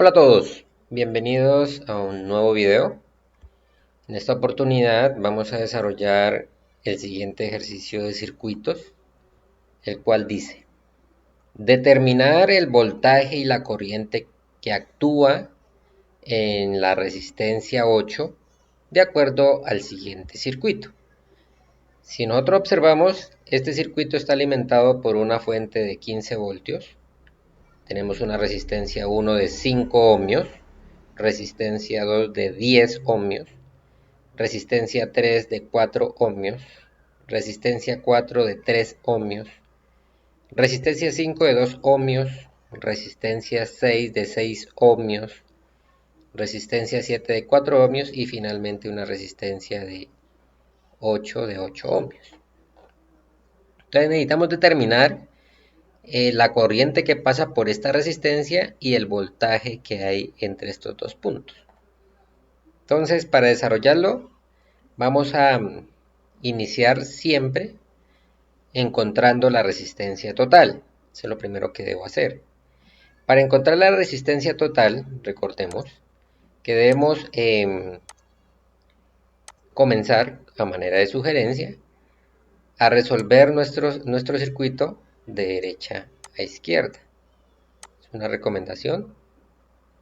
Hola a todos, bienvenidos a un nuevo video. En esta oportunidad vamos a desarrollar el siguiente ejercicio de circuitos, el cual dice: determinar el voltaje y la corriente que actúa en la resistencia 8 de acuerdo al siguiente circuito. Si nosotros observamos, este circuito está alimentado por una fuente de 15 voltios. Tenemos una resistencia 1 de 5 ohmios, resistencia 2 de 10 ohmios, resistencia 3 de 4 ohmios, resistencia 4 de 3 ohmios, resistencia 5 de 2 ohmios, resistencia 6 de 6 ohmios, resistencia 7 de 4 ohmios y finalmente una resistencia de 8 ohmios. Entonces necesitamos determinar la corriente que pasa por esta resistencia y el voltaje que hay entre estos dos puntos. Entonces, para desarrollarlo, vamos a iniciar siempre encontrando la resistencia total. Eso es lo primero que debo hacer. Para encontrar la resistencia total, recordemos que debemos comenzar, a manera de sugerencia, a resolver nuestro circuito de derecha a izquierda. Es una recomendación,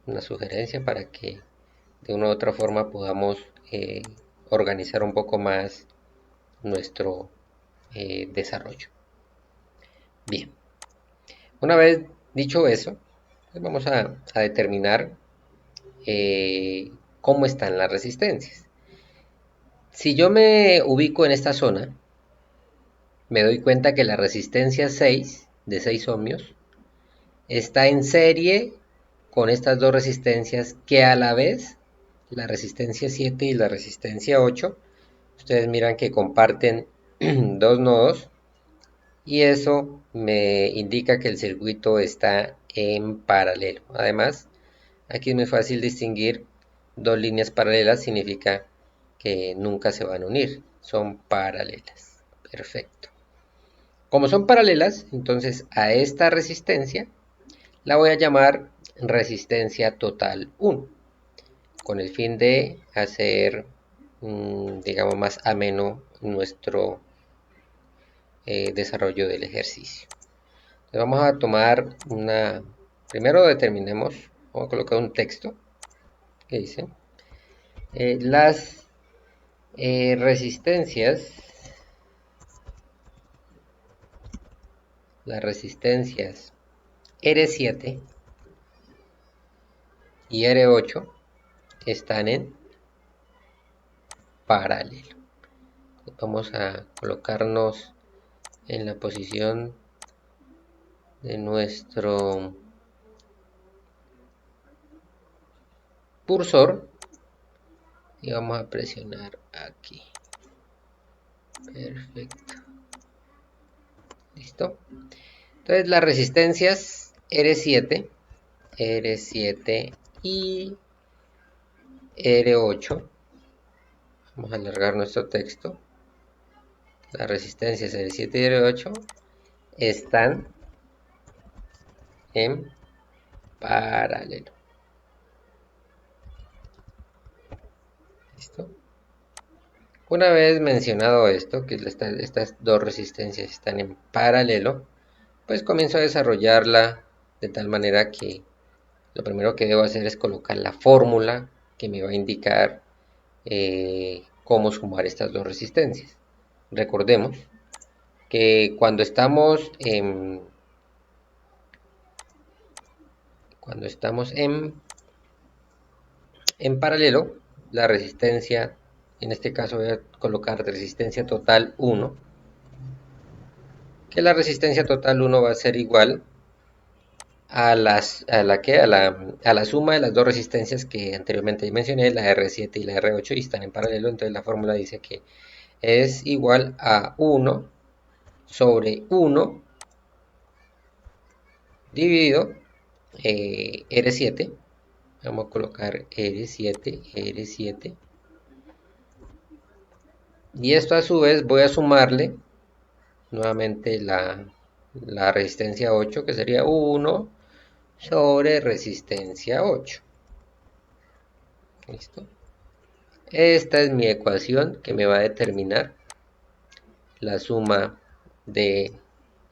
una sugerencia para que de una u otra forma podamos organizar un poco más nuestro desarrollo. Bien, una vez dicho eso, pues vamos a determinar cómo están las resistencias. Si yo me ubico en esta zona, me doy cuenta que la resistencia 6 de 6 ohmios está en serie con estas dos resistencias que a la vez, la resistencia 7 y la resistencia 8, ustedes miran que comparten dos nodos y eso me indica que el circuito está en paralelo. Además, aquí es muy fácil distinguir dos líneas paralelas, significa que nunca se van a unir, son paralelas. Perfecto. Como son paralelas, entonces a esta resistencia la voy a llamar resistencia total 1, con el fin de hacer, digamos, más ameno nuestro desarrollo del ejercicio. Entonces vamos a tomar primero determinemos, vamos a colocar un texto que dice, las resistencias, R7 y R8 están en paralelo. Vamos a colocarnos en la posición de nuestro cursor y vamos a presionar aquí. Perfecto. Listo. Entonces las resistencias R7 y R8, vamos a alargar nuestro texto, las resistencias R7 y R8 están en paralelo. ¿Listo? Una vez mencionado esto, que estas dos resistencias están en paralelo, pues comienzo a desarrollarla de tal manera que lo primero que debo hacer es colocar la fórmula que me va a indicar cómo sumar estas dos resistencias. Recordemos que cuando estamos en paralelo, la resistencia, en este caso voy a colocar resistencia total 1, que la resistencia total 1 va a ser igual a la suma de las dos resistencias que anteriormente mencioné, la R7 y la R8, y están en paralelo. Entonces la fórmula dice que es igual a 1 sobre 1 dividido R7. Vamos a colocar R7, y esto a su vez voy a sumarle nuevamente la resistencia 8, que sería 1 sobre resistencia 8. ¿Listo? Esta es mi ecuación que me va a determinar la suma de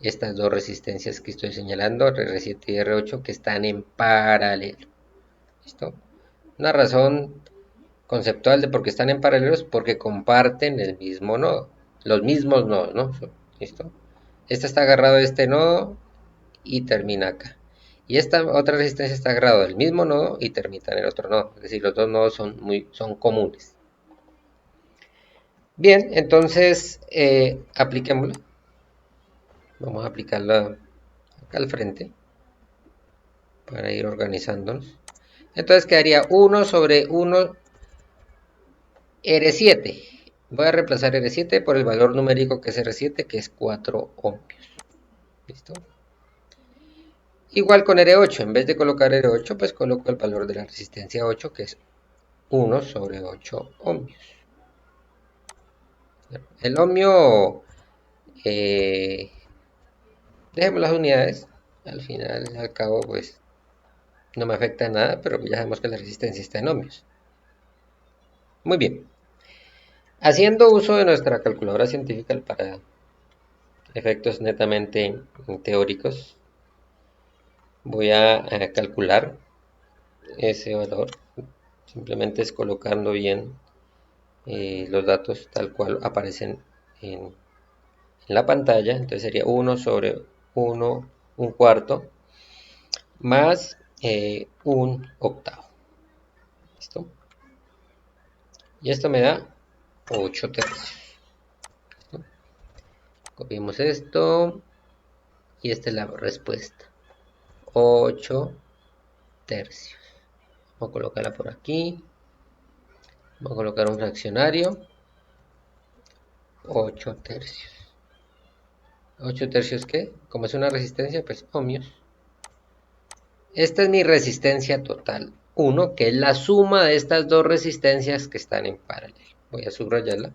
estas dos resistencias que estoy señalando, R7 y R8, que están en paralelo. ¿Listo? Una razón conceptual de por qué están en paralelo es porque comparten el mismo nodo, los mismos nodos, ¿no? ¿Listo? Este está agarrado a este nodo y termina acá. Y esta otra resistencia está agarrado al mismo nodo y termina en el otro nodo. Es decir, los dos nodos son comunes. Bien, entonces apliquémoslo. Vamos a aplicarla acá al frente para ir organizándonos. Entonces quedaría 1 sobre 1 R7. Voy a reemplazar R7 por el valor numérico que es R7, que es 4 ohmios. ¿Listo? Igual con R8, en vez de colocar R8, pues coloco el valor de la resistencia 8, que es 1 sobre 8 ohmios. El ohmio, dejemos las unidades, al final, al cabo, pues no me afecta nada, pero ya sabemos que la resistencia está en ohmios. Muy bien. Haciendo uso de nuestra calculadora científica para efectos netamente teóricos, voy a calcular ese valor. Simplemente es colocando bien los datos tal cual aparecen en la pantalla. Entonces sería 1 sobre 1, un cuarto, más un octavo. ¿Listo? Y esto me da 8 tercios. ¿Listo? Copiamos esto y esta es la respuesta. 8 tercios. Vamos a colocarla por aquí. Vamos a colocar un fraccionario. 8 tercios. ¿8 tercios qué? Como es una resistencia, pues ohmios. Esta es mi resistencia total 1, que es la suma de estas dos resistencias que están en paralelo. Voy a subrayarla.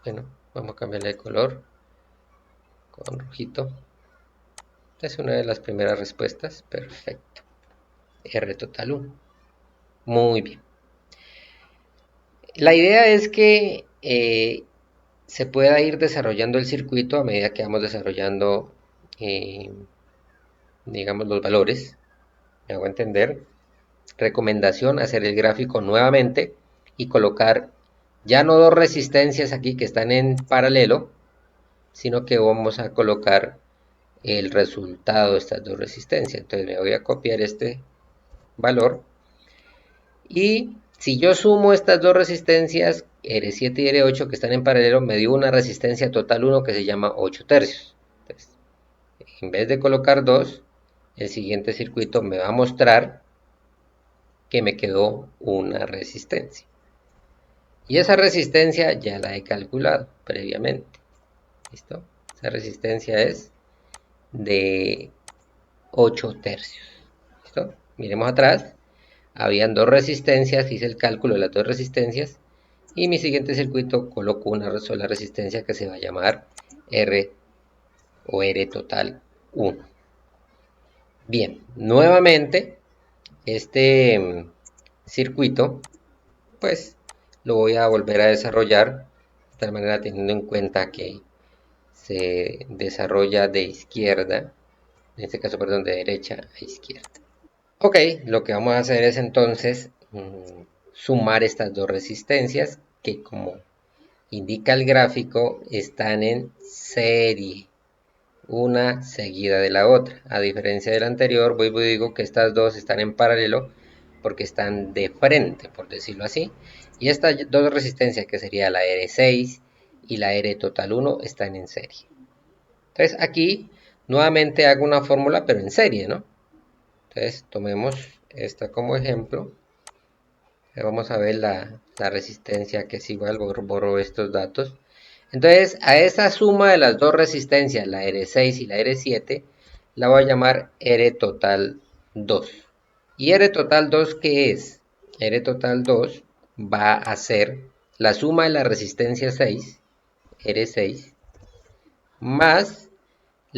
Bueno, vamos a cambiarle de color con rojito. Es una de las primeras respuestas. Perfecto. R total 1. Muy bien. La idea es que se pueda ir desarrollando el circuito a medida que vamos desarrollando, digamos, los valores. Me hago entender. Recomendación: hacer el gráfico nuevamente y colocar ya no dos resistencias aquí que están en paralelo, sino que vamos a colocar el resultado de estas dos resistencias. Entonces me voy a copiar este valor y si yo sumo estas dos resistencias, R7 y R8 que están en paralelo, me dio una resistencia total 1 que se llama 8 tercios. Entonces, en vez de colocar 2, el siguiente circuito me va a mostrar que me quedó una resistencia. Y esa resistencia ya la he calculado previamente. ¿Listo? Esa resistencia es de 8 tercios. ¿Listo? Miremos atrás. Habían dos resistencias, hice el cálculo de las dos resistencias. Y en mi siguiente circuito coloco una sola resistencia que se va a llamar R o R total 1. Bien, nuevamente este circuito pues lo voy a volver a desarrollar de tal manera teniendo en cuenta que se desarrolla de izquierda, en este caso, perdón, de derecha a izquierda. Ok, lo que vamos a hacer es entonces sumar estas dos resistencias que, como indica el gráfico, están en serie, una seguida de la otra. A diferencia del anterior, voy y digo que estas dos están en paralelo porque están de frente, por decirlo así. Y estas dos resistencias, que sería la R6 y la R total 1, están en serie. Entonces aquí nuevamente hago una fórmula, pero en serie, ¿no? Entonces tomemos esta como ejemplo. Vamos a ver la resistencia, que es igual, borro estos datos. Entonces a esa suma de las dos resistencias, la R6 y la R7, la voy a llamar R total 2. ¿Y R total 2 qué es? R total 2 va a ser la suma de la resistencia 6, R6, más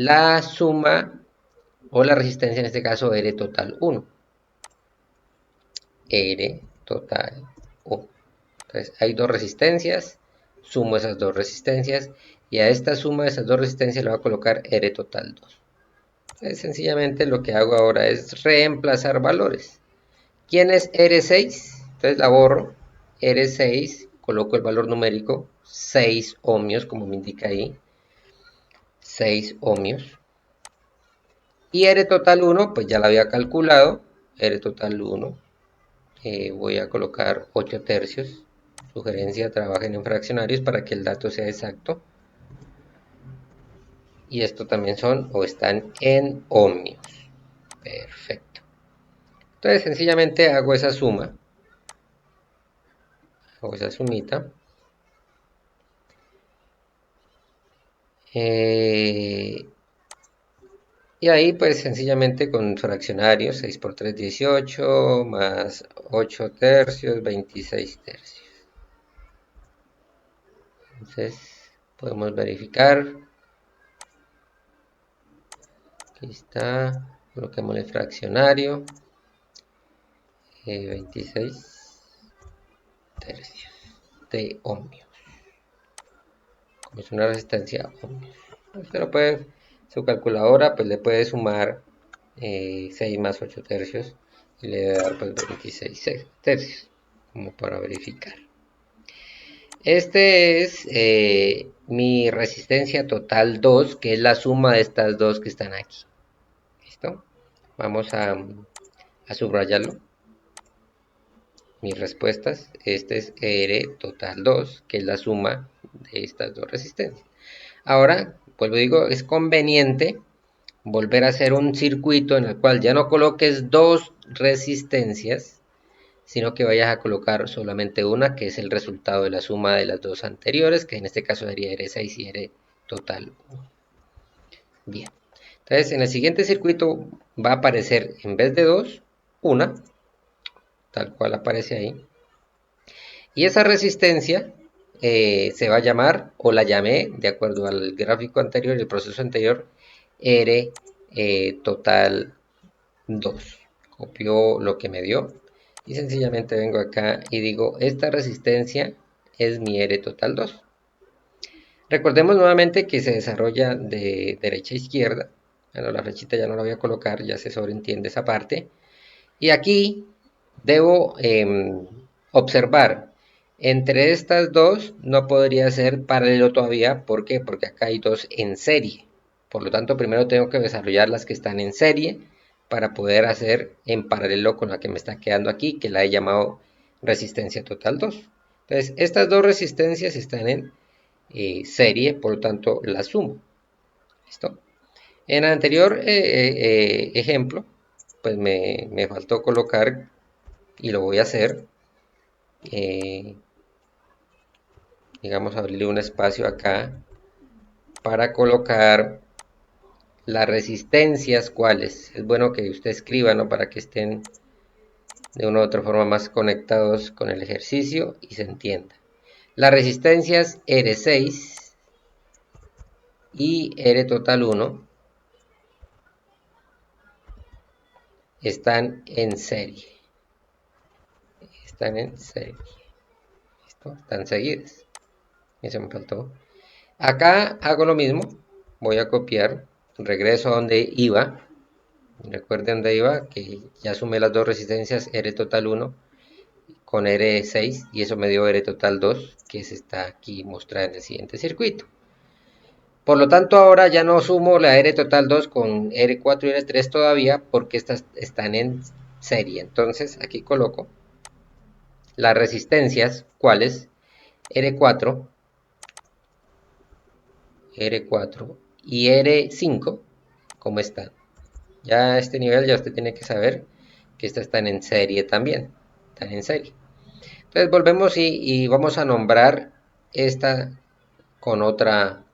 la suma o la resistencia, en este caso R total 1. R total 1. Entonces hay dos resistencias, sumo esas dos resistencias y a esta suma de esas dos resistencias le voy a colocar R total 2. Entonces sencillamente lo que hago ahora es reemplazar valores. ¿Quién es R6? Entonces la borro. R6, coloco el valor numérico 6 ohmios, como me indica ahí. 6 ohmios. Y R total 1, pues ya la había calculado. R total 1, voy a colocar 8 tercios. Sugerencia, trabajen en fraccionarios para que el dato sea exacto. Y esto también son o están en ohmios. Perfecto. Entonces sencillamente hago esa suma. Hago esa sumita. Y ahí pues sencillamente con fraccionarios, 6 por 3, 18, más 8 tercios, 26 tercios. Entonces podemos verificar. Aquí está, coloquemos el fraccionario, 26 tercios de ohmios. Como es una resistencia ohmios. Usted lo puede, su calculadora pues le puede sumar 6 más 8 tercios y le debe dar pues 26 tercios, como para verificar. Este es mi resistencia total 2, que es la suma de estas dos que están aquí. ¿Listo? Vamos a subrayarlo. Mis respuestas, este es R total 2, que es la suma de estas dos resistencias. Ahora, pues lo digo, es conveniente volver a hacer un circuito en el cual ya no coloques dos resistencias, sino que vayas a colocar solamente una, que es el resultado de la suma de las dos anteriores, que en este caso sería R6 y R total 1. Bien, entonces en el siguiente circuito va a aparecer, en vez de dos, una, tal cual aparece ahí. Y esa resistencia se va a llamar, o la llamé, de acuerdo al gráfico anterior y el proceso anterior, R total 2. Copio lo que me dio y sencillamente vengo acá y digo, esta resistencia es mi R total 2. Recordemos nuevamente que se desarrolla de derecha a izquierda. Bueno, la flechita ya no la voy a colocar, ya se sobreentiende esa parte. Y aquí debo observar, entre estas dos no podría ser paralelo todavía. ¿Por qué? Porque acá hay dos en serie. Por lo tanto, primero tengo que desarrollar las que están en serie para poder hacer en paralelo con la que me está quedando aquí, que la he llamado resistencia total 2. Entonces, estas dos resistencias están en serie, por lo tanto, la sumo. ¿Listo? En el anterior ejemplo, pues me faltó colocar, y lo voy a hacer, digamos, abrirle un espacio acá para colocar las resistencias, cuáles. Es bueno que usted escriba, ¿no? Para que estén de una u otra forma más conectados con el ejercicio y se entienda. Las resistencias R6 y R total 1 están en serie. Están en serie. ¿Listo? Están seguidas. Eso me faltó. Acá hago lo mismo. Voy a copiar. Regreso a donde iba. Recuerden dónde iba, que ya sumé las dos resistencias R total 1 con R6 y eso me dio R total 2, que se está aquí mostrada en el siguiente circuito. Por lo tanto, ahora ya no sumo la R total 2 con R4 y R3 todavía, porque estas están en serie. Entonces, aquí coloco las resistencias, ¿cuáles? R4 y R5, ¿cómo están? Ya a este nivel ya usted tiene que saber que estas están en serie también. Están en serie. Entonces volvemos y vamos a nombrar esta con otra,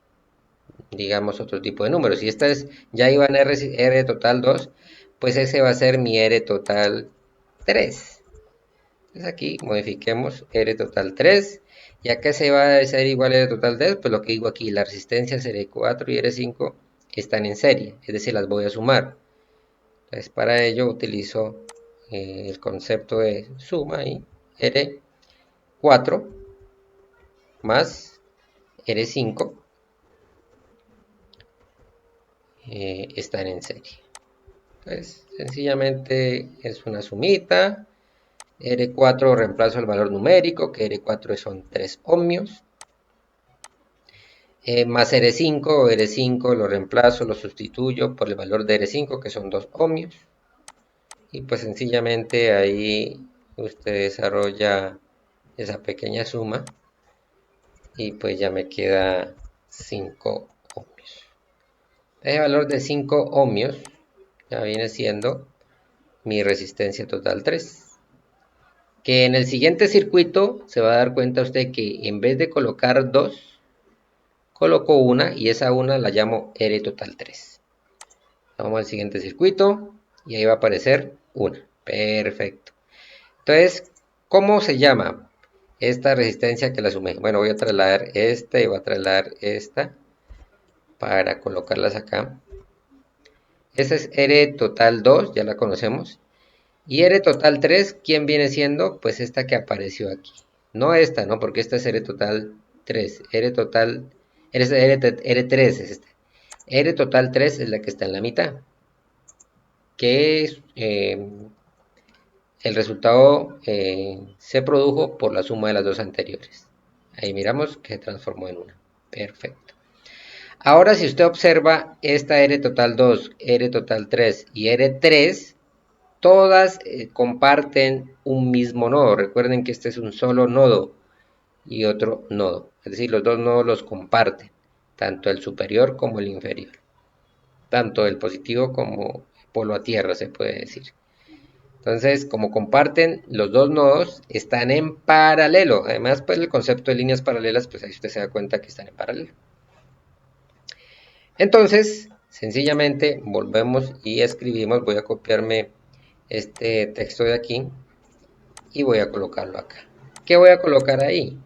digamos, otro tipo de números. Si esta es, ya iba en R total 2, pues ese va a ser mi R total 3. Entonces aquí modifiquemos R total 3. Y acá se va a ser igual a R total 3, pues lo que digo aquí, la resistencia es R4 y R5 están en serie, es decir, las voy a sumar. Entonces para ello utilizo el concepto de suma y R4 más R5 están en serie. Entonces sencillamente es una sumita. R4 reemplazo el valor numérico, que R4 son 3 ohmios. Más R5, R5 lo reemplazo, lo sustituyo por el valor de R5, que son 2 ohmios. Y pues sencillamente ahí usted desarrolla esa pequeña suma y pues ya me queda 5 ohmios. Ese valor de 5 ohmios ya viene siendo mi resistencia total 3. Que en el siguiente circuito se va a dar cuenta usted que en vez de colocar 2, coloco una y esa una la llamo R total 3. Vamos al siguiente circuito y ahí va a aparecer una. Perfecto. Entonces, ¿cómo se llama esta resistencia que la sumé? Bueno, voy a trasladar esta y voy a trasladar esta para colocarlas acá. Esta es R total 2, ya la conocemos. Y R total 3, ¿quién viene siendo? Pues esta que apareció aquí. No esta, ¿no? Porque esta es R total 3. R total, R3 es esta. R total 3 es la que está en la mitad. Que es, el resultado se produjo por la suma de las dos anteriores. Ahí miramos que se transformó en una. Perfecto. Ahora si usted observa esta R total 2, R total 3 y R3, todas comparten un mismo nodo. Recuerden que este es un solo nodo y otro nodo. Es decir, los dos nodos los comparten, tanto el superior como el inferior. Tanto el positivo como polo a tierra se puede decir. Entonces, como comparten los dos nodos, están en paralelo. Además, pues el concepto de líneas paralelas, pues ahí usted se da cuenta que están en paralelo. Entonces, sencillamente volvemos y escribimos. Voy a copiarme este texto de aquí y voy a colocarlo acá. ¿Qué voy a colocar ahí?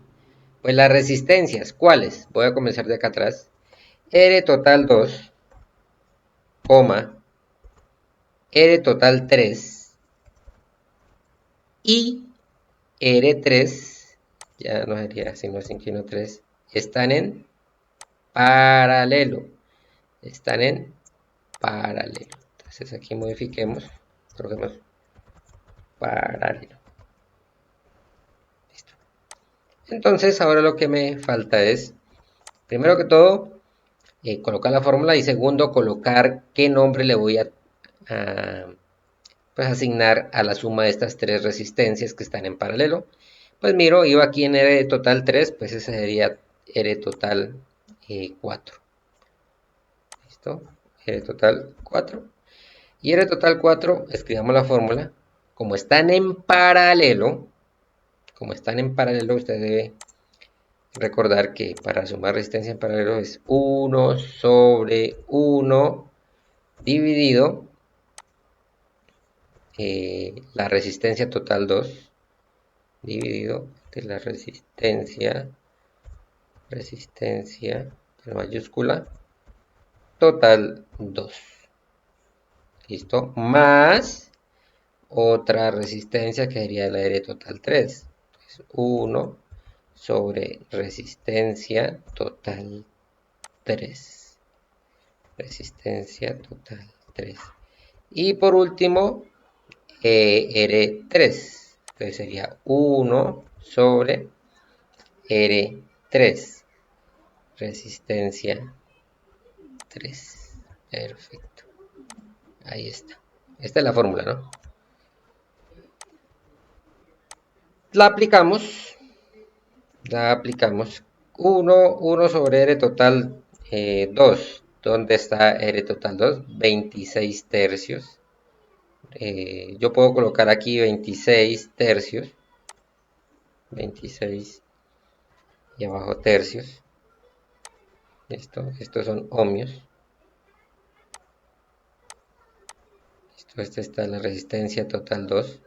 Pues las resistencias. ¿Cuáles? Voy a comenzar de acá atrás. R total 2, R total 3 y R3, ya no sería sino 3, están en paralelo. Están en paralelo. Entonces aquí modifiquemos, coloquemos paralelo. Listo. Entonces ahora lo que me falta es, primero que todo, colocar la fórmula y segundo, colocar qué nombre le voy a pues asignar a la suma de estas tres resistencias que están en paralelo. Pues miro, iba aquí en R total 3, pues ese sería R total 4. ¿Listo? R total 4. Y R total 4, escribamos la fórmula. Como están en paralelo, usted debe recordar que para sumar resistencia en paralelo es 1 sobre 1 dividido la resistencia total 2 dividido de la resistencia en mayúscula total 2. ¿Listo? Más otra resistencia que sería la R total 3. Entonces, 1 sobre resistencia total 3. Resistencia total 3. Y por último, R3. Entonces sería 1 sobre R3. Resistencia 3. Perfecto. Ahí está. Esta es la fórmula, ¿no? La aplicamos. 1 sobre R total 2. ¿Dónde está R total 2? 26 tercios. Yo puedo colocar aquí 26 tercios. 26 y abajo tercios. Listo. Estos son ohmios. Listo. Esta está la resistencia total 2.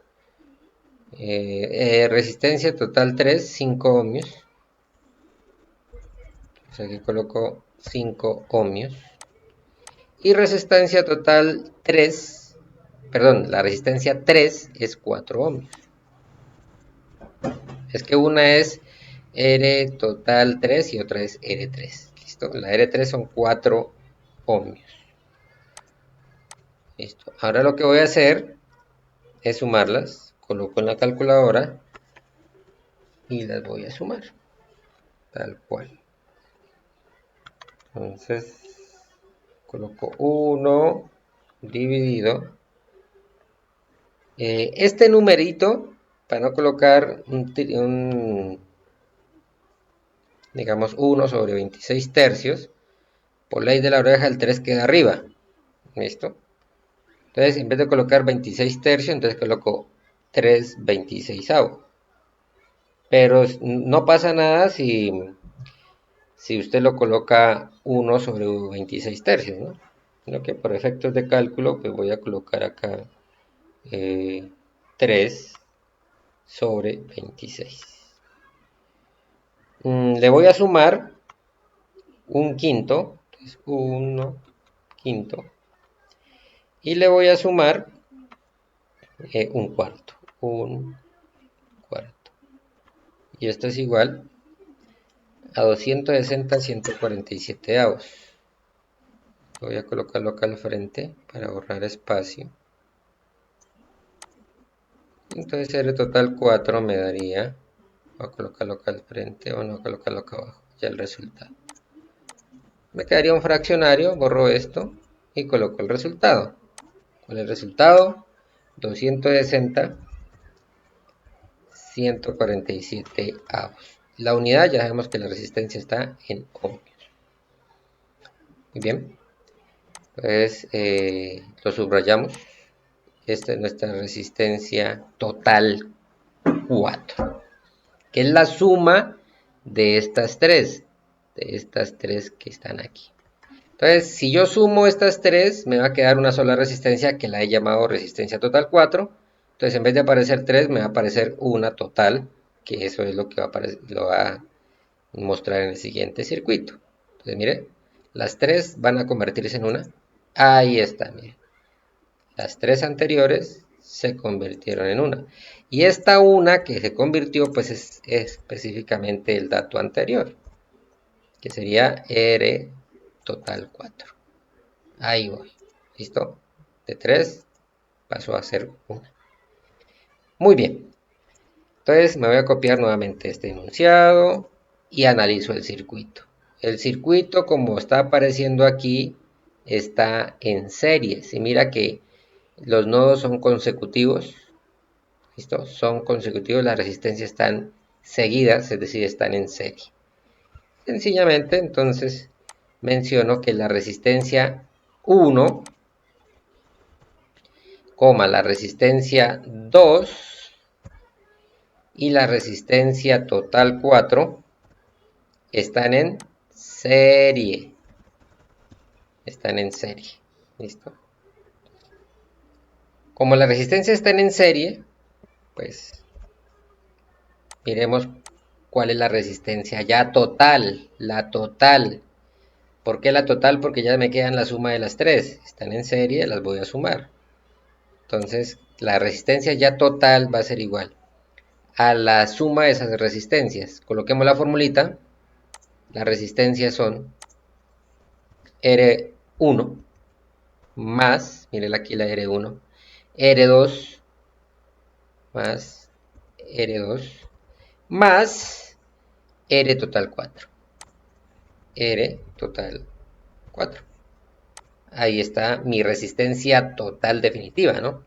Resistencia total 3, 5 ohmios. Entonces aquí coloco 5 ohmios. Y resistencia total 3, perdón, la resistencia 3 es 4 ohmios. Es que una es R total 3 y otra es R3. ¿Listo? La R3 son 4 ohmios. Listo. Ahora lo que voy a hacer es sumarlas. Coloco en la calculadora y las voy a sumar. Tal cual. Entonces, coloco 1 dividido. Este numerito, para no colocar digamos 1 sobre 26 tercios, por ley de la oreja el 3 queda arriba. ¿Listo? Entonces, en vez de colocar 26 tercios, entonces coloco 3 26avos. Pero no pasa nada si usted lo coloca 1 sobre 26 tercios, ¿no? Sino que por efectos de cálculo, pues voy a colocar acá 3 sobre 26. Le voy a sumar un quinto, es 1 quinto, y le voy a sumar un cuarto, y esto es igual a 260 147avos. Voy a colocarlo acá al frente para ahorrar espacio. Entonces R total 4 me daría, voy a colocarlo acá al frente o no colocarlo acá abajo, ya el resultado. Me quedaría un fraccionario, borro esto y coloco el resultado. ¿Cuál es el resultado? 260 147 avos. La unidad ya sabemos que la resistencia está en ohmios. Muy bien. Entonces lo subrayamos. Esta es nuestra resistencia total 4, que es la suma de estas tres que están aquí. Entonces, si yo sumo estas tres, me va a quedar una sola resistencia que la he llamado resistencia total 4. Entonces, en vez de aparecer 3, me va a aparecer una total, que eso es lo que lo va a mostrar en el siguiente circuito. Entonces, mire, las tres van a convertirse en una. Ahí está, mire. Las tres anteriores se convirtieron en una. Y esta una que se convirtió, pues es específicamente el dato anterior, que sería R total 4. Ahí voy. ¿Listo? De 3 pasó a ser 1. Muy bien. Entonces me voy a copiar nuevamente este enunciado y analizo el circuito. El circuito, como está apareciendo aquí, está en series. Y mira que los nodos son consecutivos. ¿Listo? Son consecutivos, las resistencias están seguidas, es decir, están en serie. Sencillamente, entonces, menciono que la resistencia 1, la resistencia 2 y la resistencia total 4 están en serie. Están en serie. ¿Listo? Como las resistencias están en serie, pues miremos cuál es la resistencia ya total. La total. ¿Por qué la total? Porque ya me quedan la suma de las tres. Están en serie, las voy a sumar. Entonces, la resistencia ya total va a ser igual a la suma de esas resistencias. Coloquemos la formulita. Las resistencias son R1 más, miren aquí la R1, R2 más R2 más R total 4. R total 4. Ahí está mi resistencia total definitiva, ¿no?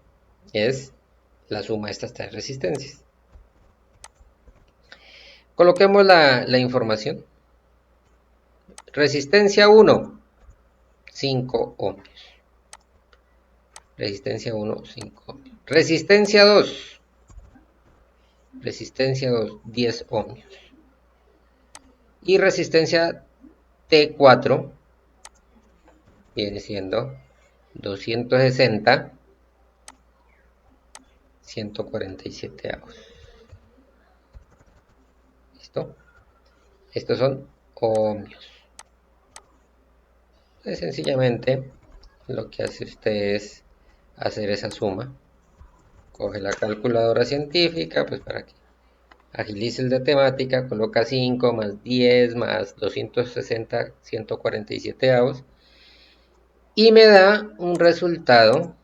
Es la suma de estas tres resistencias. Coloquemos la información. Resistencia 1, 5 ohmios. Resistencia 1, 5 ohmios. Resistencia 2, 10 ohmios. Y resistencia T4 viene siendo 260 147 avos. ¿Listo? Estos son ohmios. Entonces, sencillamente lo que hace usted es hacer esa suma. Coge la calculadora científica, pues para que agilice el de temática, coloca 5 más 10 más 260, 147 avos, y me da un resultado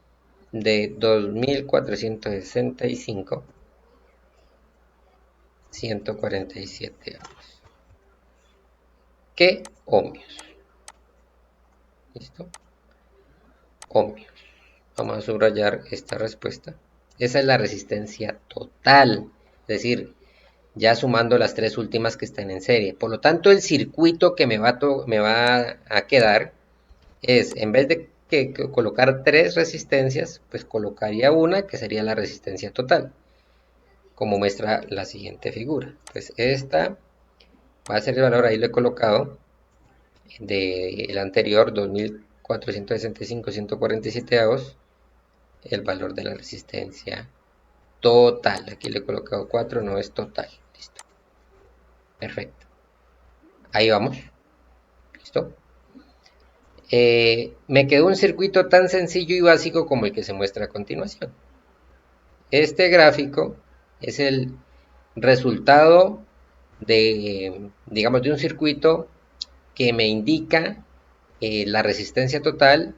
de 2465, 147 avos. ¿Qué ohmios? ¿Listo? Ohmios. Vamos a subrayar esta respuesta. Esa es la resistencia total, es decir, ya sumando las tres últimas que están en serie. Por lo tanto, el circuito que me va a quedar es, en vez de que colocar tres resistencias, pues colocaría una que sería la resistencia total, como muestra la siguiente figura. Pues esta va a ser el valor, ahí lo he colocado, del anterior, 2465, 147 avos, el valor de la resistencia total. Aquí le he colocado 4, no es total. Listo. Perfecto. Ahí vamos. ¿Listo? Me quedó un circuito tan sencillo y básico como el que se muestra a continuación. Este gráfico es el resultado de, digamos, de un circuito que me indica la resistencia total.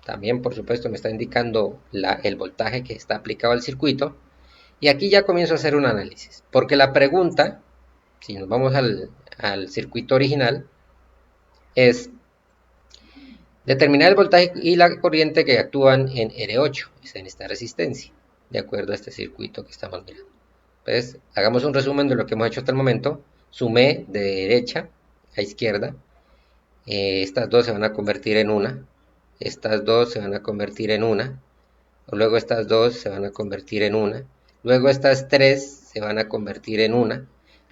También, por supuesto, me está indicando el voltaje que está aplicado al circuito. Y aquí ya comienzo a hacer un análisis. Porque la pregunta, si nos vamos al circuito original, es determinar el voltaje y la corriente que actúan en R8, es en esta resistencia, de acuerdo a este circuito que estamos mirando. Entonces, hagamos un resumen de lo que hemos hecho hasta el momento. Sumé de derecha a izquierda. Estas dos se van a convertir en una. Estas dos se van a convertir en una. Luego estas dos se van a convertir en una. Luego estas tres se van a convertir en una.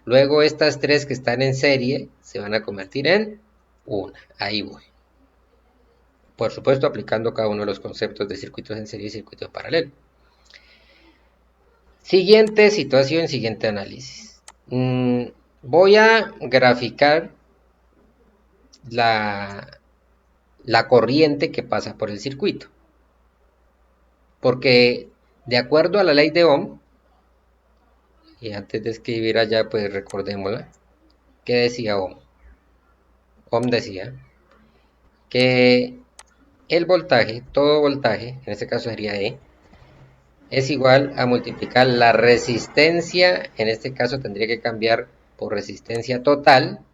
Luego estas tres que están en serie se van a convertir en una. Ahí voy. Por supuesto, aplicando cada uno de los conceptos de circuitos en serie y circuito paralelo. Siguiente situación, siguiente análisis. Voy a graficar la corriente que pasa por el circuito. Porque de acuerdo a la ley de Ohm, y antes de escribir allá, pues recordémosla, ¿qué decía Ohm? Ohm decía que el voltaje, todo voltaje, en este caso sería E, es igual a multiplicar la resistencia, en este caso tendría que cambiar por resistencia total,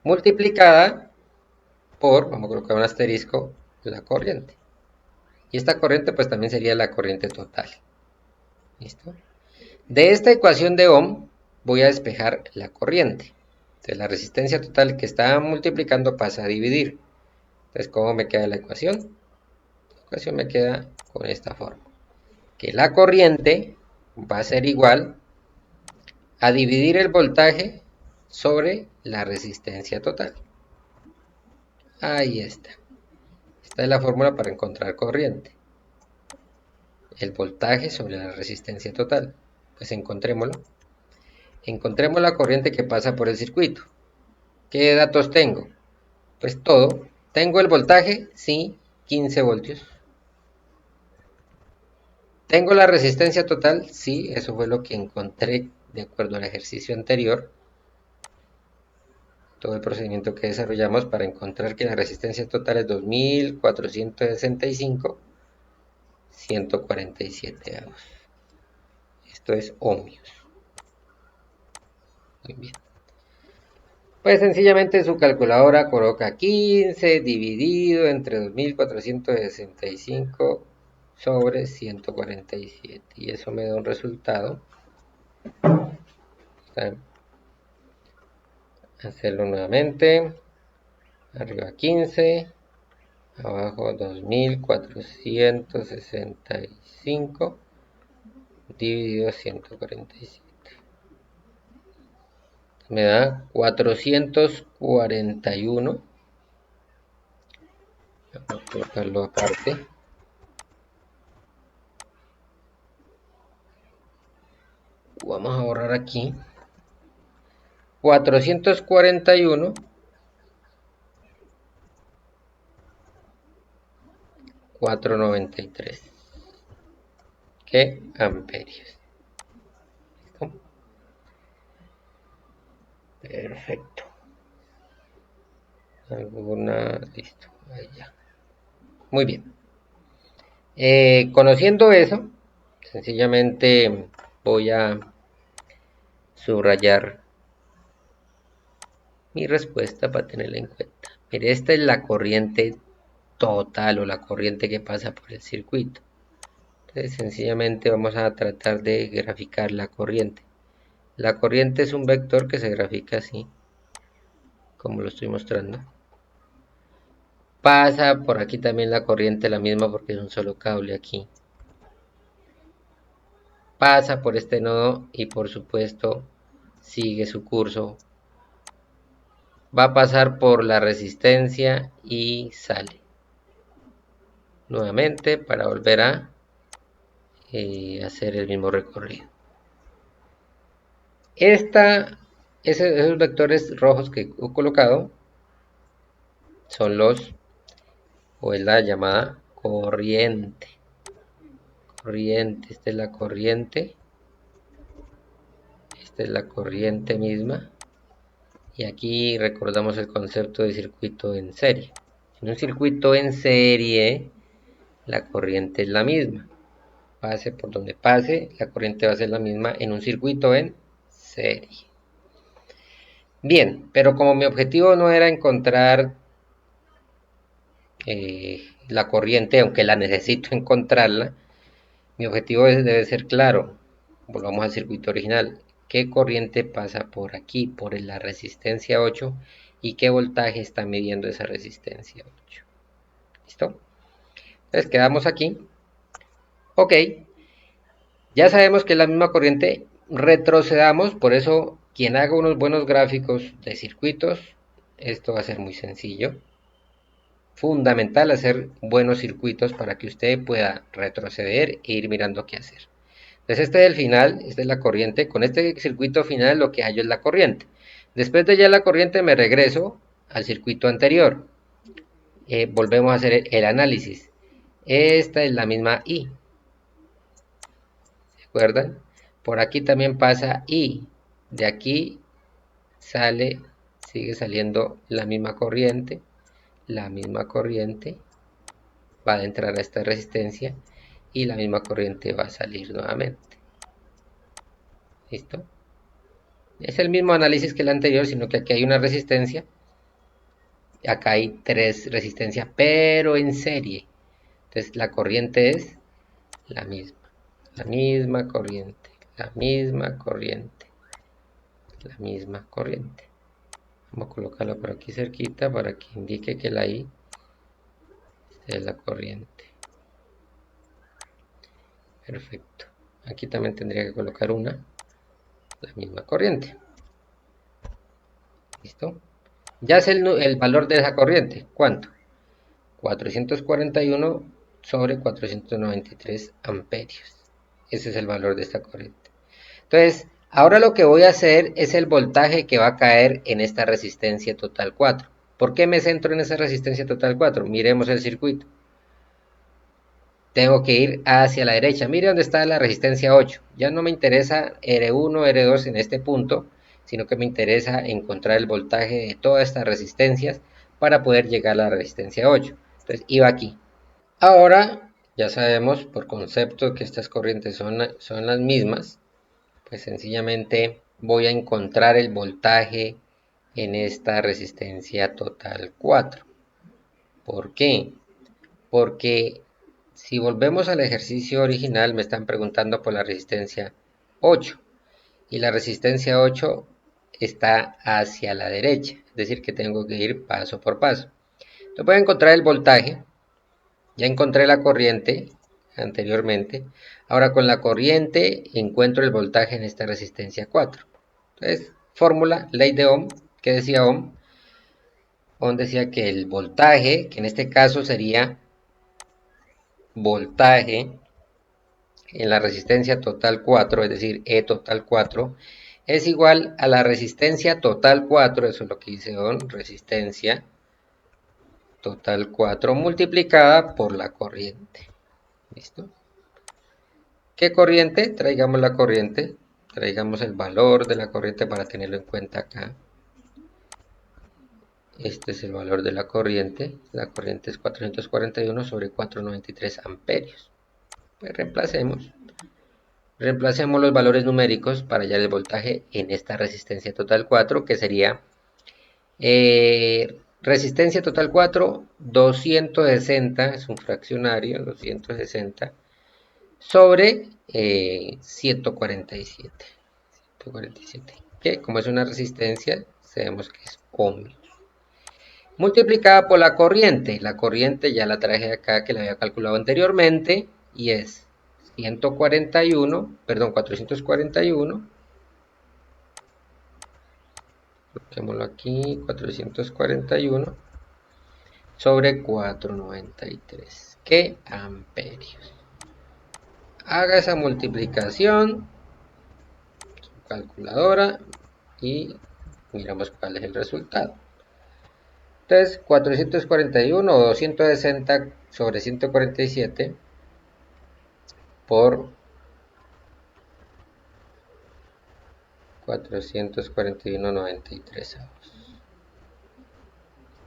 multiplicada por, vamos a colocar un asterisco, la corriente. Y esta corriente pues también sería la corriente total. ¿Listo? De esta ecuación de Ohm voy a despejar la corriente. Entonces la resistencia total que está multiplicando pasa a dividir. Entonces, ¿cómo me queda la ecuación? La ecuación me queda con esta forma. Que la corriente va a ser igual a dividir el voltaje sobre la resistencia total. Ahí está. Esta es la fórmula para encontrar corriente. El voltaje sobre la resistencia total. Pues encontrémoslo. Encontremos la corriente que pasa por el circuito. ¿Qué datos tengo? Pues todo. ¿Tengo el voltaje? Sí, 15 voltios. ¿Tengo la resistencia total? Sí, eso fue lo que encontré de acuerdo al ejercicio anterior. Todo el procedimiento que desarrollamos para encontrar que la resistencia total es 2465, 147 avos. Esto es ohmios. Muy bien. Pues sencillamente su calculadora coloca 15 dividido entre 2465 sobre 147. Y eso me da un resultado. Hacerlo nuevamente. Arriba 15. Abajo 2465 dividido 147. Me da 441. Vamos a colocarlo aparte. Vamos a borrar aquí. 441, 493. ¿Qué amperios? ¿Listo? Perfecto. ¿Alguna? Listo. Ahí ya. Muy bien. Conociendo eso, sencillamente voy a subrayar mi respuesta para tenerla en cuenta. Mire, esta es la corriente total o la corriente que pasa por el circuito. Entonces, sencillamente vamos a tratar de graficar la corriente. La corriente es un vector que se grafica así, como lo estoy mostrando. Pasa por aquí también la corriente, la misma porque es un solo cable aquí. Pasa por este nodo y por supuesto sigue su curso. Va a pasar por la resistencia y sale nuevamente para volver a hacer el mismo recorrido. Esos vectores rojos que he colocado son o es la llamada corriente. Esta es la corriente. Esta es la corriente misma. Y aquí recordamos el concepto de circuito en serie. En un circuito en serie, la corriente es la misma. Pase por donde pase, la corriente va a ser la misma en un circuito en serie. Bien, pero como mi objetivo no era encontrar la corriente, aunque la necesito encontrarla, mi objetivo debe ser claro. Volvamos al circuito original. ¿Qué corriente pasa por aquí, por la resistencia 8? ¿Y qué voltaje está midiendo esa resistencia 8? ¿Listo? Entonces quedamos aquí. Ok, ya sabemos que es la misma corriente. Retrocedamos, por eso quien haga unos buenos gráficos de circuitos, esto va a ser muy sencillo. Fundamental hacer buenos circuitos para que usted pueda retroceder e ir mirando qué hacer. Entonces este es el final, esta es la corriente. Con este circuito final lo que hallo es la corriente. Después de ya la corriente me regreso al circuito anterior. Volvemos a hacer el análisis. Esta es la misma I. ¿Se acuerdan? Por aquí también pasa I. De aquí sigue saliendo la misma corriente. La misma corriente va a entrar a esta resistencia y la misma corriente va a salir nuevamente. ¿Listo? Es el mismo análisis que el anterior, sino que aquí hay una resistencia. Acá hay 3 resistencias, pero en serie. Entonces la corriente es la misma. La misma corriente. La misma corriente. La misma corriente. Vamos a colocarla por aquí cerquita para que indique que la I es la corriente. Perfecto. Aquí también tendría que colocar la misma corriente. ¿Listo? Ya es el valor de esa corriente. ¿Cuánto? 441 sobre 493 amperios. Ese es el valor de esta corriente. Entonces, ahora lo que voy a hacer es el voltaje que va a caer en esta resistencia total 4. ¿Por qué me centro en esa resistencia total 4? Miremos el circuito. Tengo que ir hacia la derecha. Mire dónde está la resistencia 8. Ya no me interesa R1, R2 en este punto, sino que me interesa encontrar el voltaje de todas estas resistencias para poder llegar a la resistencia 8. Entonces iba aquí. Ahora ya sabemos por concepto que estas corrientes son las mismas. Pues sencillamente voy a encontrar el voltaje en esta resistencia total 4. ¿Por qué? Porque si volvemos al ejercicio original me están preguntando por la resistencia 8 y la resistencia 8 está hacia la derecha, es decir que tengo que ir paso por paso. Entonces voy a encontrar el voltaje, ya encontré la corriente anteriormente, ahora con la corriente encuentro el voltaje en esta resistencia 4. Entonces, fórmula, ley de Ohm, ¿qué decía Ohm? Ohm decía que el voltaje, que en este caso sería voltaje en la resistencia total 4, es decir, E total 4, es igual a la resistencia total 4, eso es lo que dice Don, resistencia total 4 multiplicada por la corriente. ¿Listo? ¿Qué corriente? Traigamos la corriente, traigamos el valor de la corriente para tenerlo en cuenta acá. Este es el valor de la corriente es 441 sobre 493 amperios. Pues reemplacemos los valores numéricos para hallar el voltaje en esta resistencia total 4, que sería resistencia total 4, 260, es un fraccionario, 260, sobre 147. 147, que como es una resistencia, sabemos que es ohmios. Multiplicada por la corriente. La corriente ya la traje acá, que la había calculado anteriormente, y es 441, coloquémoslo aquí, 441 sobre 493, ¿qué amperios? Haga esa multiplicación, su calculadora, y miramos cuál es el resultado. Entonces, 441 o 260 sobre 147 por 441,93 avos.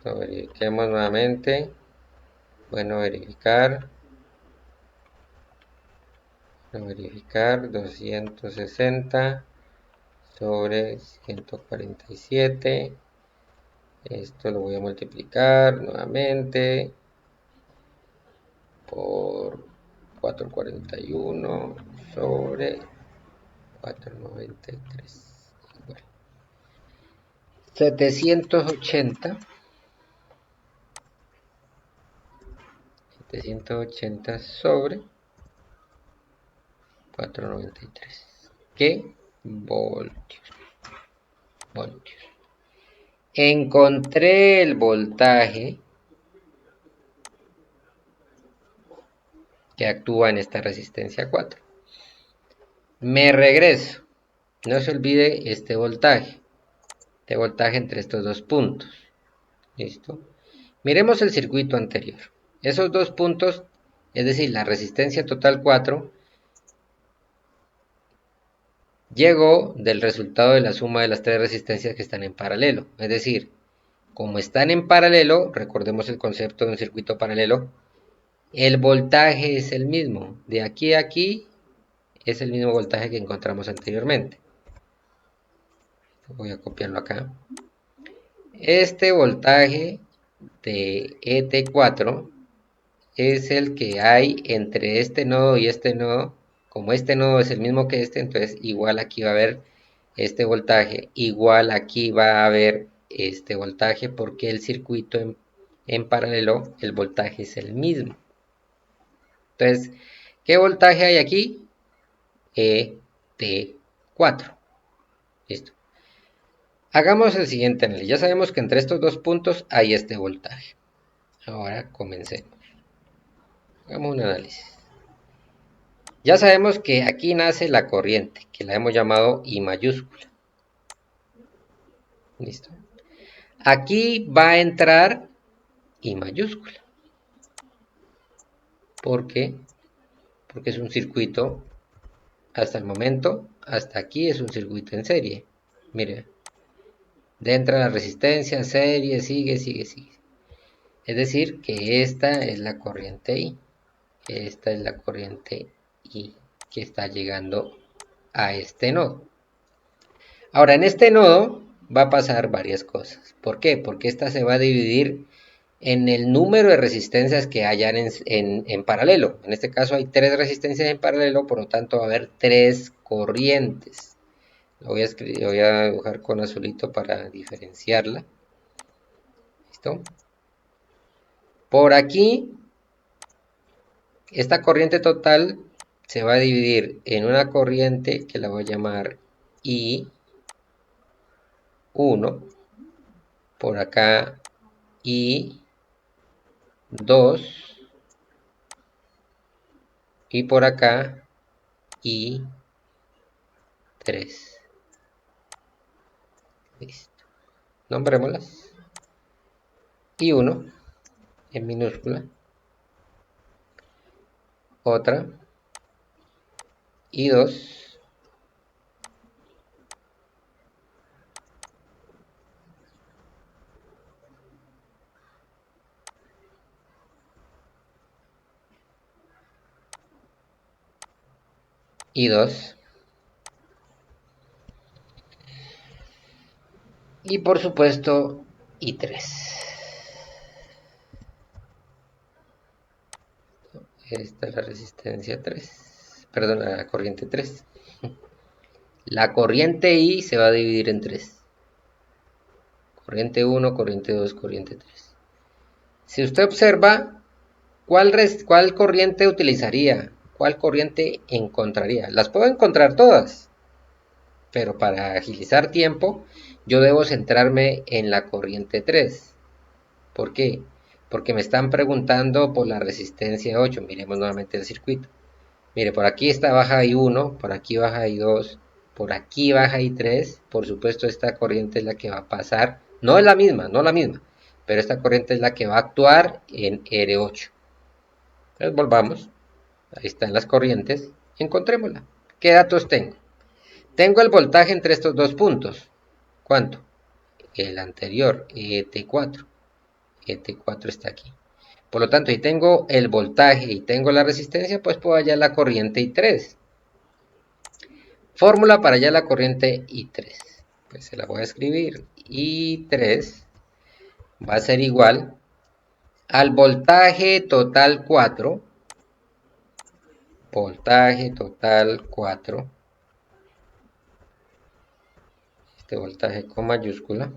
Lo verifiquemos nuevamente. Bueno, verificar 260 sobre 147. Esto lo voy a multiplicar nuevamente por 441 sobre 493. Igual. 780 sobre 493. ¿Qué? Voltios. Encontré el voltaje que actúa en esta resistencia 4. Me regreso. No se olvide este voltaje. Este voltaje entre estos dos puntos. ¿Listo? Miremos el circuito anterior. Esos dos puntos, es decir, la resistencia total 4, llegó del resultado de la suma de las tres resistencias que están en paralelo. Es decir, como están en paralelo, recordemos el concepto de un circuito paralelo, el voltaje es el mismo. De aquí a aquí es el mismo voltaje que encontramos anteriormente. Voy a copiarlo acá. Este voltaje de ET4 es el que hay entre este nodo y este nodo. Como este nodo es el mismo que este, entonces igual aquí va a haber este voltaje, igual aquí va a haber este voltaje, porque el circuito en paralelo, el voltaje es el mismo. Entonces, ¿qué voltaje hay aquí? ET4. Listo. Hagamos el siguiente análisis. Ya sabemos que entre estos dos puntos hay este voltaje. Ahora comencemos. Hagamos un análisis. Ya sabemos que aquí nace la corriente, que la hemos llamado I mayúscula. Listo. Aquí va a entrar I mayúscula. ¿Por qué? Porque es un circuito, hasta el momento, hasta aquí es un circuito en serie. Mire, entra la resistencia, serie, sigue. Es decir, que esta es la corriente I. Esta es la corriente I que está llegando a este nodo. Ahora, en este nodo va a pasar varias cosas. ¿Por qué? Porque esta se va a dividir en el número de resistencias que hayan en paralelo. En este caso hay tres resistencias en paralelo, por lo tanto va a haber tres corrientes. Lo voy a dibujar con azulito para diferenciarla. ¿Listo? Por aquí, esta corriente total se va a dividir en una corriente que la voy a llamar I1, por acá I2 y por acá I3. Listo. Nombrémoslas. Y 1 en minúscula. Otra. Y 2. Y 2. Y por supuesto, y 3. Esta es la resistencia 3. Perdón, la corriente 3. La corriente I se va a dividir en 3. Corriente 1, corriente 2, corriente 3. Si usted observa, ¿cuál corriente utilizaría? ¿Cuál corriente encontraría? Las puedo encontrar todas, pero para agilizar tiempo, yo debo centrarme en la corriente 3. ¿Por qué? Porque me están preguntando por la resistencia 8. Miremos nuevamente el circuito. Mire, por aquí está baja I1, por aquí baja I2, por aquí baja I3. Por supuesto, esta corriente es la que va a pasar. No es la misma, no la misma, pero esta corriente es la que va a actuar en R8. Entonces volvamos. Ahí están las corrientes. Encontrémosla. ¿Qué datos tengo? Tengo el voltaje entre estos dos puntos. ¿Cuánto? El anterior, ET4. ET4 está aquí. Por lo tanto, si tengo el voltaje y tengo la resistencia, pues puedo hallar la corriente I3. Fórmula para hallar la corriente I3. Pues se la voy a escribir. I3 va a ser igual al voltaje total 4. Voltaje total 4. Este voltaje con mayúscula.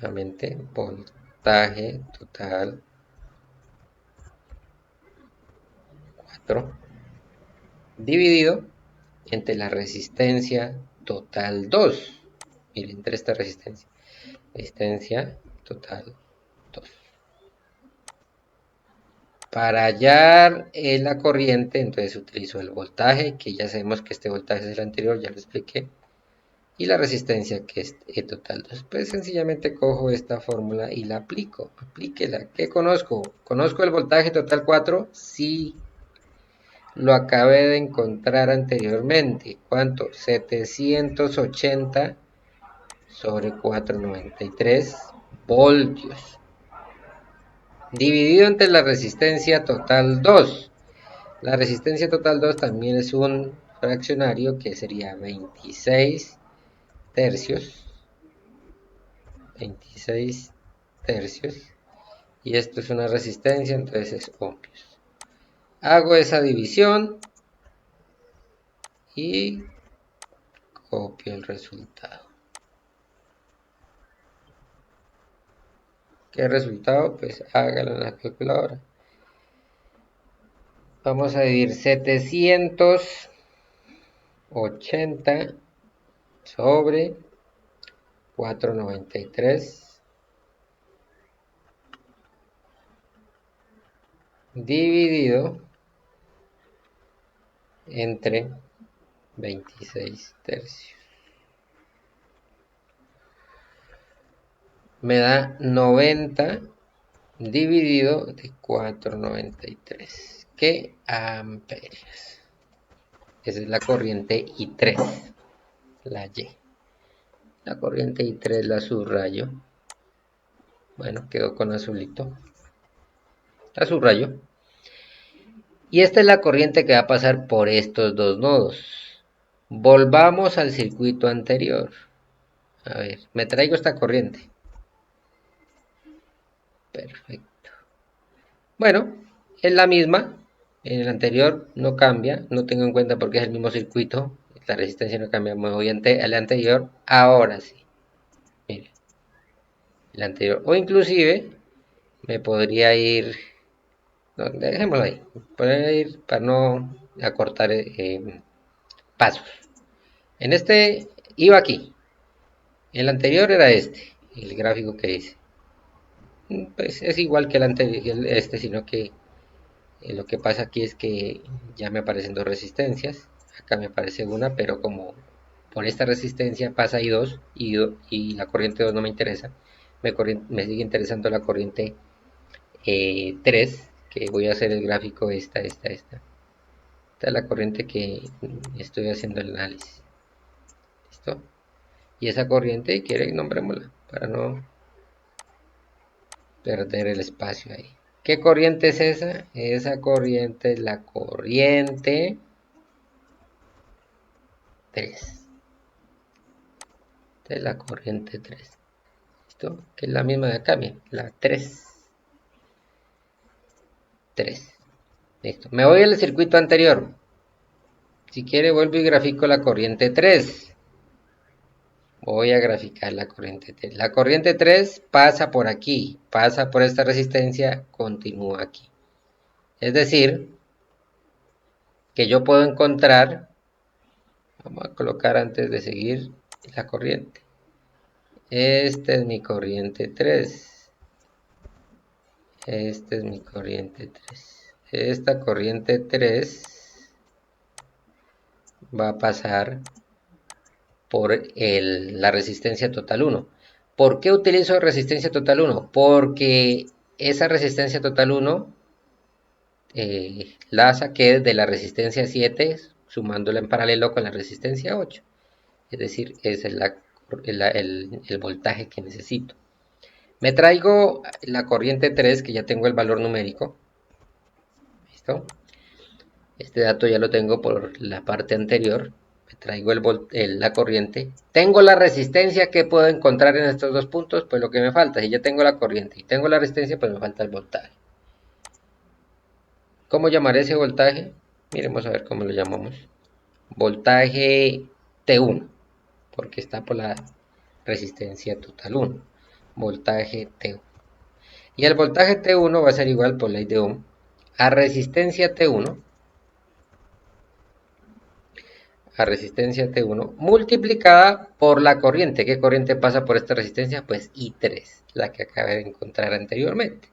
Nuevamente, voltaje total 4 dividido entre la resistencia total 2. Miren, entre esta resistencia total 2. Para hallar la corriente, entonces utilizo el voltaje, que ya sabemos que este voltaje es el anterior, ya lo expliqué, y la resistencia, que es E total 2. Pues sencillamente cojo esta fórmula y la aplico. Aplíquela. ¿Qué conozco? ¿Conozco el voltaje total 4? Sí. Lo acabé de encontrar anteriormente. ¿Cuánto? 780 sobre 493 voltios. Dividido entre la resistencia total 2. La resistencia total 2 también es un fraccionario que sería 26 tercios. 26 tercios. Y esto es una resistencia, entonces es ohmios. Hago esa división y copio el resultado. ¿Qué resultado? Pues hágalo en la calculadora. Vamos a dividir 780 sobre 493 dividido entre 26 tercios. Me da 90 dividido de 493. ¿Qué amperios? Esa es la corriente I3, la Y. La corriente I3 la subrayo. Bueno, quedó con azulito. La subrayo. Y esta es la corriente que va a pasar por estos dos nodos. Volvamos al circuito anterior. A ver, me traigo esta corriente. Perfecto. Bueno, es la misma. En el anterior no cambia. No tengo en cuenta porque es el mismo circuito. La resistencia no cambia. Me voy al anterior. Ahora sí. Mire. El anterior. O inclusive me podría ir. No, dejémoslo ahí. Podría ir para no acortar pasos. En este iba aquí. El anterior era este. El gráfico que hice. Pues es igual que el anterior, sino que lo que pasa aquí es que ya me aparecen dos resistencias. Acá me aparece una, pero como por esta resistencia pasa I2 y la corriente 2 no me interesa. Me sigue interesando la corriente 3, que voy a hacer el gráfico esta. Esta es la corriente que estoy haciendo el análisis. ¿Listo? Y esa corriente, quiere nombrémosla para no perder el espacio ahí. ¿Qué corriente es esa? Esa corriente es la corriente 3. Esta es la corriente 3. ¿Listo? Que es la misma de acá, bien, la 3. 3. Listo. Me voy al circuito anterior. Si quiere vuelvo y grafico la corriente 3. Voy a graficar la corriente 3. La corriente 3 pasa por aquí, pasa por esta resistencia, continúa aquí. Es decir, que yo puedo encontrar, vamos a colocar antes de seguir la corriente. Esta es mi corriente 3. Esta es mi corriente 3. Esta corriente 3 va a pasar por la resistencia total 1. ¿Por qué utilizo resistencia total 1? Porque esa resistencia total 1 la saqué de la resistencia 7 sumándola en paralelo con la resistencia 8. Es decir, es el voltaje que necesito. Me traigo la corriente 3, que ya tengo el valor numérico. ¿Listo? Este dato ya lo tengo por la parte anterior. Me traigo la corriente. Tengo la resistencia que puedo encontrar en estos dos puntos, pues lo que me falta. Si ya tengo la corriente y tengo la resistencia, pues me falta el voltaje. ¿Cómo llamaré ese voltaje? Miremos a ver cómo lo llamamos. Voltaje T1, porque está por la resistencia total 1. Voltaje T1. Y el voltaje T1 va a ser igual por ley de Ohm a resistencia T1 multiplicada por la corriente. ¿Qué corriente pasa por esta resistencia? Pues I3, la que acabé de encontrar anteriormente.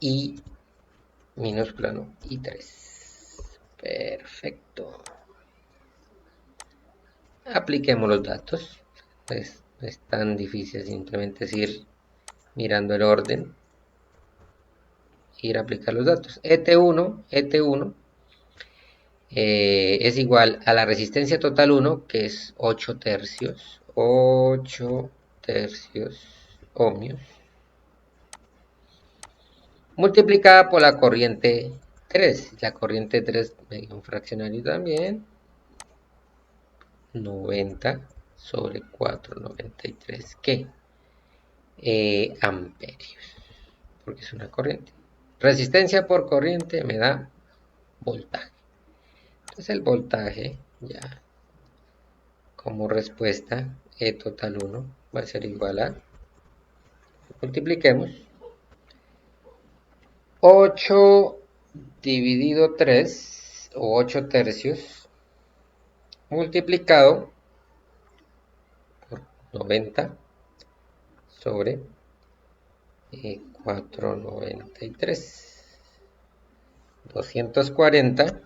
I minúscula, no, I3. Perfecto. Apliquemos los datos. No es tan difícil, simplemente es ir mirando el orden, ir a aplicar los datos. ET1 es igual a la resistencia total 1, que es 8 tercios ohmios, multiplicada por la corriente 3. La corriente 3 me dio un fraccionario también, 90 sobre 493, ¿qué? Amperios, porque es una corriente. Resistencia por corriente me da voltaje. Entonces el voltaje, ya como respuesta, E total 1 va a ser igual a, multipliquemos, 8 dividido 3, o 8 tercios, multiplicado por 90 sobre 493. 240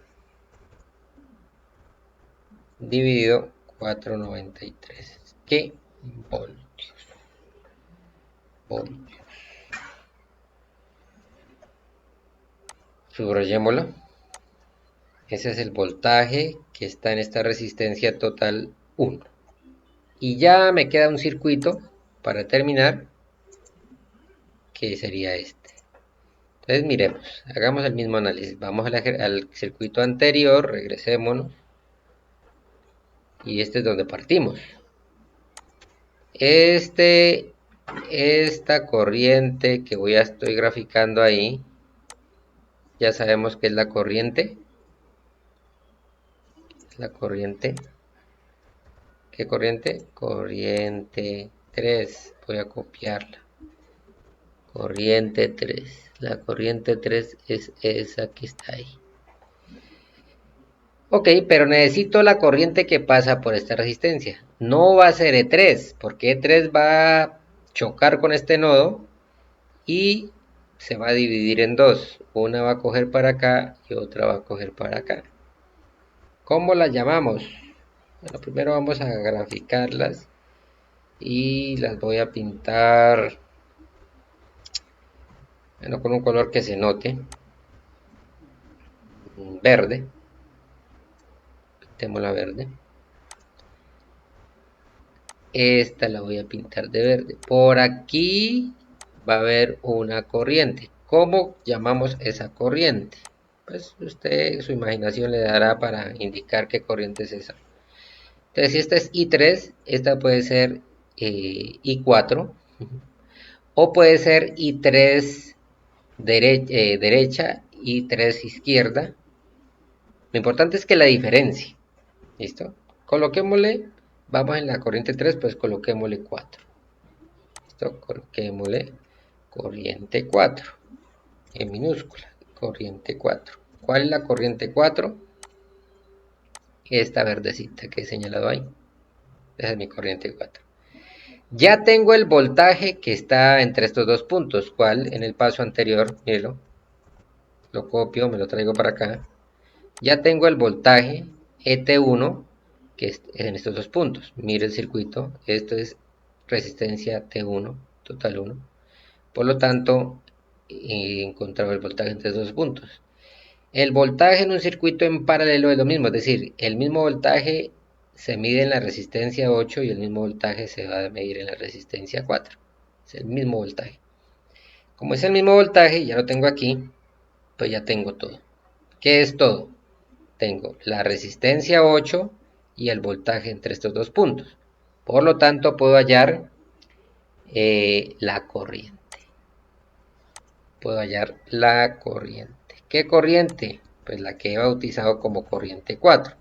dividido 493. ¿Qué? Voltios. Subrayémoslo. Ese es el voltaje que está en esta resistencia total 1. Y ya me queda un circuito para terminar, que sería este. Entonces miremos, hagamos el mismo análisis. Vamos al circuito anterior, regresémonos. Y este es donde partimos. Esta corriente que estoy graficando ahí, ya sabemos que es la corriente. ¿Qué corriente? Corriente 3. Voy a copiarla. Corriente 3. La corriente 3 es esa que está ahí. Ok, pero necesito la corriente que pasa por esta resistencia. No va a ser E3, porque E3 va a chocar con este nodo y se va a dividir en dos. Una va a coger para acá y otra va a coger para acá. ¿Cómo las llamamos? Bueno, primero vamos a graficarlas y las voy a pintar, bueno, con un color que se note, verde. Pintémosla verde. Esta la voy a pintar de verde. Por aquí va a haber una corriente. ¿Cómo llamamos esa corriente? Pues usted, su imaginación le dará para indicar qué corriente es esa. Entonces, si esta es I3, esta puede ser I4 o puede ser I3 derecha, I3 izquierda. Lo importante es que la diferencie. ¿Listo? Coloquémosle, vamos en la corriente 3, pues coloquémosle 4. ¿Listo? Coloquémosle corriente 4 en minúscula, corriente 4. ¿Cuál es la corriente 4? Esta verdecita que he señalado ahí. Esa es mi corriente 4. Ya tengo el voltaje que está entre estos dos puntos, cual en el paso anterior, mírenlo, lo copio, me lo traigo para acá. Ya tengo el voltaje ET1 que es en estos dos puntos. Mire el circuito, esto es resistencia T1, total 1. Por lo tanto, he encontrado el voltaje entre estos dos puntos. El voltaje en un circuito en paralelo es lo mismo, es decir, el mismo voltaje se mide en la resistencia 8 y el mismo voltaje se va a medir en la resistencia 4. Es el mismo voltaje. Como es el mismo voltaje, ya lo tengo aquí, pues ya tengo todo. ¿Qué es todo? Tengo la resistencia 8 y el voltaje entre estos dos puntos. Por lo tanto, puedo hallar la corriente. Puedo hallar la corriente. ¿Qué corriente? Pues la que he bautizado como corriente 4.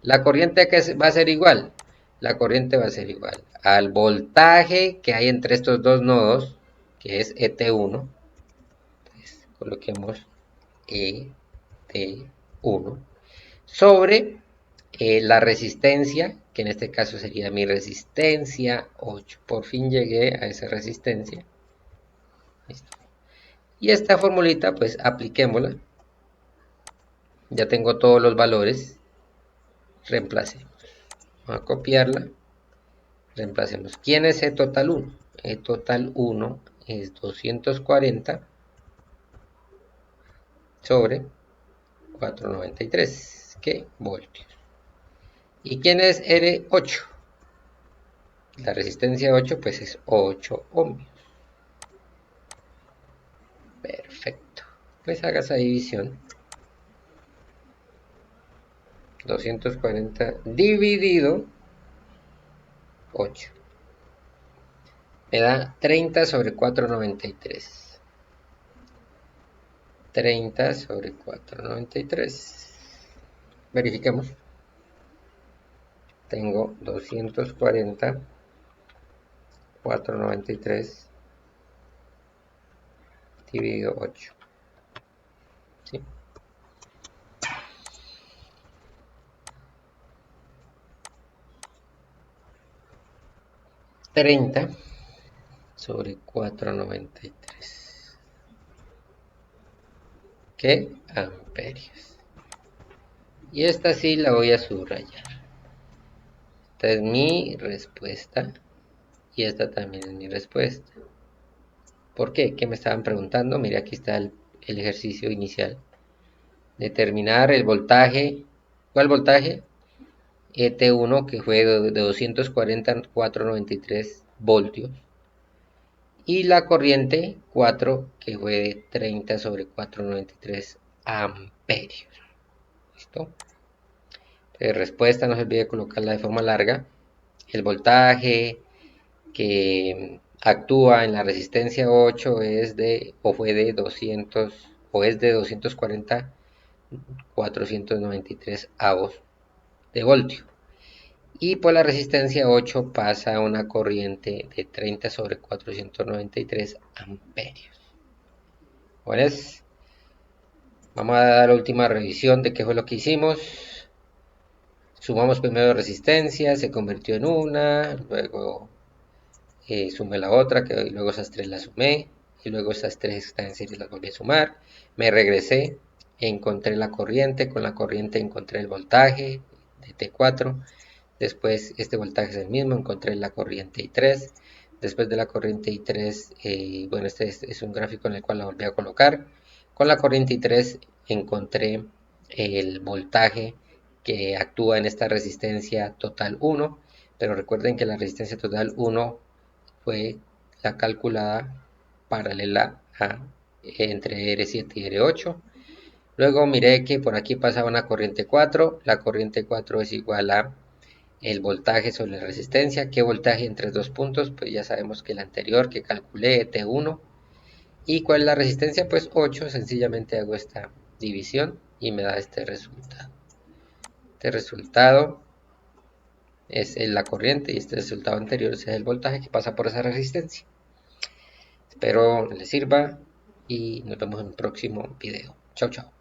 La corriente que va a ser igual. La corriente va a ser igual al voltaje que hay entre estos dos nodos, que es ET1. Entonces, coloquemos ET1 sobre la resistencia, que en este caso sería mi resistencia 8. Por fin llegué a esa resistencia. ¿Listo? Y esta formulita, pues apliquémosla. Ya tengo todos los valores. Reemplacemos. Vamos a copiarla. Reemplacemos. ¿Quién es E total 1? E total 1 es 240 sobre 493. ¿Qué? Voltios. ¿Y quién es R8? La resistencia 8 pues es 8 ohmios. Perfecto. Pues haga esa división. 240 dividido 8. Me da 30 sobre 493. 30 sobre 493. Verifiquemos. Tengo 240, 493 dividido 8. ¿Sí? 30 sobre 493. ¿Qué? Amperios. Y esta sí la voy a subrayar. Esta es mi respuesta. Y esta también es mi respuesta. ¿Por qué? ¿Qué me estaban preguntando? Mire, aquí está el ejercicio inicial. Determinar el voltaje. ¿Cuál voltaje? ET1 que fue de 240,493 voltios. Y la corriente 4 que fue de 30 sobre 493 amperios. ¿Listo? Respuesta, no se olvide colocarla de forma larga. El voltaje que actúa en la resistencia 8 es de, o fue de 200, o es de 240, 493 avos de voltio. Y por la resistencia 8 pasa una corriente de 30 sobre 493 amperios. Bueno, vamos a dar la última revisión de qué fue lo que hicimos. Sumamos primero resistencia, se convirtió en una, luego sumé la otra, que luego esas tres las sumé, y luego esas tres que están en serie las volví a sumar. Me regresé, encontré la corriente, con la corriente encontré el voltaje, T4. Después este voltaje es el mismo, encontré la corriente I3. Después de la corriente I3, bueno, este es un gráfico en el cual la volví a colocar. Con la corriente I3 encontré el voltaje que actúa en esta resistencia total 1, pero recuerden que la resistencia total 1 fue la calculada paralela a entre R7 y R8. Luego miré que por aquí pasaba una corriente 4, la corriente 4 es igual a el voltaje sobre la resistencia. ¿Qué voltaje entre dos puntos? Pues ya sabemos que el anterior que calculé, T1. ¿Y cuál es la resistencia? Pues 8, sencillamente hago esta división y me da este resultado. Este resultado es la corriente y este resultado anterior es el voltaje que pasa por esa resistencia. Espero les sirva y nos vemos en un próximo video. Chao, chao.